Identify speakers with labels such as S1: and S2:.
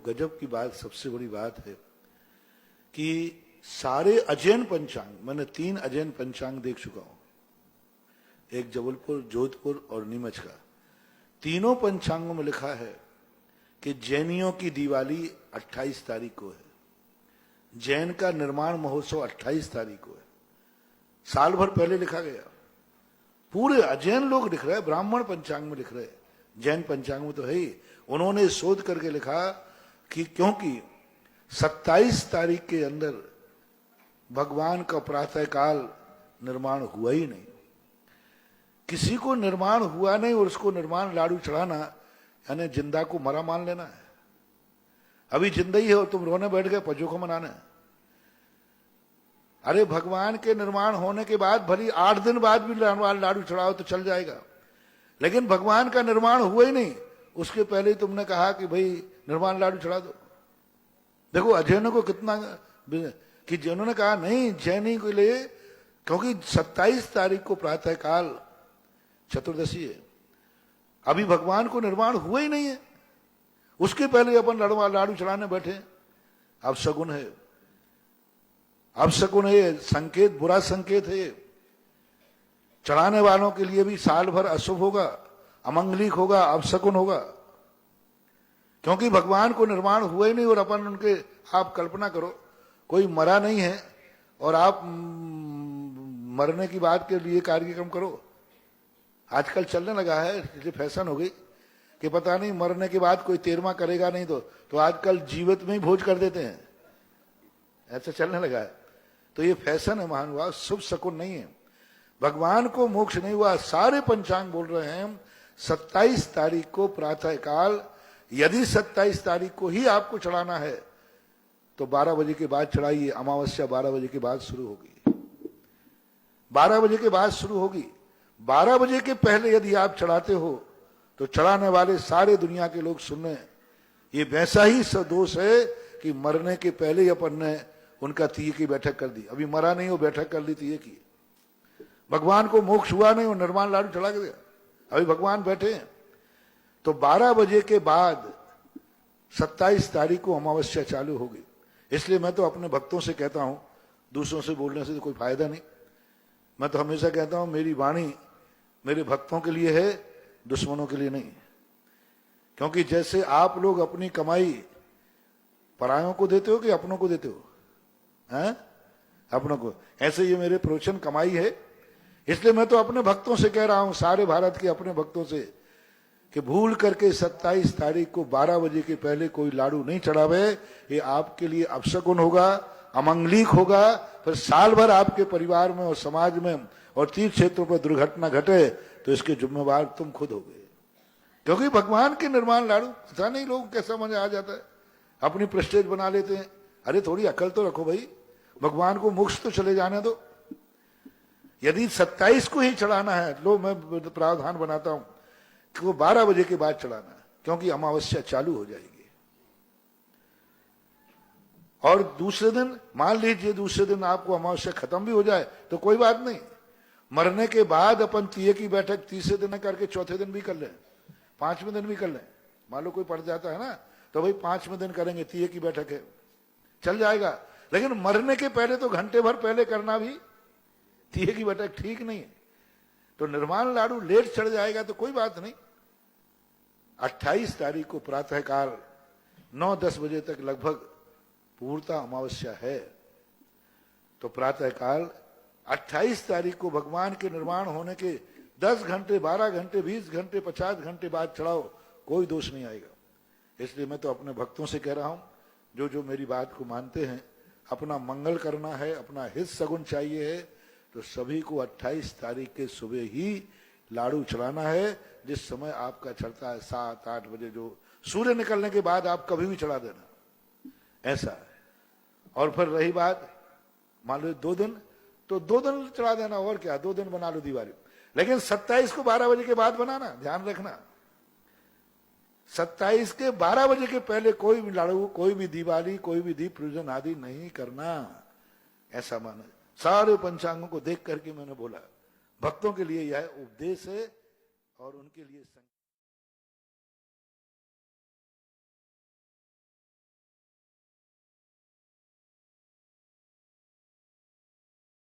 S1: गजब की बात, सबसे बड़ी बात है कि सारे अजैन पंचांग, मैंने 3 अजैन पंचांग देख चुका हूं, एक जबलपुर, जोधपुर और नीमच का। तीनों पंचांगों में लिखा है कि जैनियों की दिवाली 28 तारीख को है, जैन का निर्माण महोत्सव 28 तारीख को है। साल भर पहले लिखा गया। पूरे अजैन लोग लिख रहे हैं, ब्राह्मण पंचांग में लिख रहे हैं, जैन पंचांग में तो है ही। उन्होंने शोध करके लिखा कि क्योंकि 27 तारीख के अंदर भगवान का प्रातःकाल निर्माण हुआ ही नहीं, किसी को निर्माण हुआ नहीं और उसको निर्माण लाडू चढ़ाना यानी जिंदा को मरा मान लेना है। अभी जिंदा ही हो तुम रोने बैठ गए, पजों को मनाना है। अरे भगवान के निर्माण होने के बाद भली 8 दिन बाद भी लाडू चढ़ाओ तो चल जाएगा, लेकिन भगवान का निर्माण हुआ ही नहीं, उसके पहले ही तुमने कहा कि भाई निर्माण लाडू चढ़ा दो। देखो अजैनों को कितना कि जिन्होंने कहा नहीं जैनी के लिए, क्योंकि 27 तारीख को प्रातःकाल चतुर्दशी है, अभी भगवान को निर्माण हुआ ही नहीं है, उसके पहले अपन लाडू चढ़ाने बैठे। अब शगुन है, अब शगुन है, संकेत, बुरा संकेत है। चढ़ाने वालों के लिए भी साल भर अशुभ होगा, अमंगलिक होगा, अपशकुन होगा, क्योंकि भगवान को निर्माण हुआ ही नहीं और अपन उनके, आप कल्पना करो कोई मरा नहीं है और आप मरने की बात के लिए कार्यक्रम करो। आजकल चलने लगा है, इसलिए फैशन हो गई कि पता नहीं मरने के बाद कोई 13वां करेगा नहीं तो आजकल जीवित में ही भोज कर देते हैं, ऐसा चलने लगा है। तो ये फैशन है महानुभाव, शुभ शकुन नहीं है। भगवान को मोक्ष नहीं हुआ। सारे पंचांग बोल रहे हैं 27 तारीख को प्रातःकाल, यदि 27 तारीख को ही आपको चढ़ाना है तो 12 बजे के बाद चढ़ाइए। अमावस्या 12 बजे के बाद शुरू होगी, 12 बजे के बाद शुरू होगी। 12 बजे के पहले यदि आप चढ़ाते हो तो चढ़ाने वाले सारे दुनिया के लोग सुनने, ये वैसा ही दोष है कि मरने के पहले ही अपन ने उनका तीये की बैठक कर दी। अभी मरा नहीं हो, बैठक कर ली तीये की। भगवान को मोक्ष हुआ नहीं और निर्माण लाडू चढ़ा के दिया, अभी भगवान बैठे हैं। तो 12 बजे के बाद 27 तारीख को अमावस्या चालू होगी। इसलिए मैं तो अपने भक्तों से कहता हूं, दूसरों से बोलने से तो कोई फायदा नहीं। मैं तो हमेशा कहता हूं मेरी वाणी मेरे भक्तों के लिए है, दुश्मनों के लिए नहीं। क्योंकि जैसे आप लोग अपनी कमाई परायों को देते हो कि अपनों को देते हो, हैं? अपनों को। ऐसे ये मेरे प्रवचन कमाई है, इसलिए मैं तो अपने भक्तों से कह रहा हूं, सारे भारत के अपने भक्तों से, कि भूल करके 27 तारीख को 12 बजे के पहले कोई लाडू नहीं चढ़ावे। ये आपके लिए अपशकुन होगा, अमंगलिक होगा। फिर साल भर आपके परिवार में और समाज में और तीर्थ क्षेत्रों पर दुर्घटना घटे तो इसके जिम्मेवार तुम खुद हो गए। क्योंकि भगवान के निर्माण लाडू, पता नहीं लोग कैसा मजा आ जाता है, अपनी प्रेस्टेज बना लेते हैं। अरे थोड़ी अकल तो रखो भाई, भगवान को मोक्ष तो चले जाने दो। यदि 27 को ही चढ़ाना है, लो मैं प्रावधान बनाता हूं कि वो 12 बजे के बाद चढ़ाना है, क्योंकि अमावस्या चालू हो जाएगी। और दूसरे दिन, मान लीजिए दूसरे दिन आपको अमावस्या खत्म भी हो जाए तो कोई बात नहीं, मरने के बाद अपन तीये की बैठक तीसरे दिन करके चौथे दिन भी कर लें, 5वें दिन भी कर लें। मान लो कोई पड़ जाता है ना, तो भाई 5वें दिन करेंगे, तीये की बैठक है, चल जाएगा। लेकिन मरने के पहले तो घंटे भर पहले करना भी तीये की बैठक ठीक नहीं है। तो निर्माण लाडू लेट चढ़ जाएगा तो कोई बात नहीं। 28 तारीख को प्रातःकाल 9-10 बजे तक लगभग पूर्णतः अमावस्या है। तो प्रातःकाल 28 तारीख को भगवान के निर्माण होने के 10 घंटे, 12 घंटे, 20 घंटे, 50 घंटे बाद चढ़ाओ, कोई दोष नहीं आएगा। इसलिए मैं तो अपने भक्तों से कह रहा हूं, जो जो मेरी बात को मानते हैं, अपना मंगल करना है, अपना हित सगुन चाहिए है, तो सभी को 28 तारीख के सुबह ही लाडू चढ़ाना है। जिस समय आपका चढ़ता है 7-8 बजे, जो सूर्य निकलने के बाद आप कभी भी चढ़ा देना, ऐसा है। और फिर रही बात, मान लो 2 दिन, तो 2 दिन चढ़ा देना, और क्या, 2 दिन बना लो दिवाली। लेकिन 27 को 12 बजे के बाद बनाना, ध्यान रखना। 27 के 12 बजे के पहले कोई भी लाडू, कोई भी दिवाली, कोई भी दीप पूजन आदि नहीं करना, ऐसा माना। सारे पंचांगों को देख करके मैंने बोला, भक्तों के लिए यह उपदेश है और उनके लिए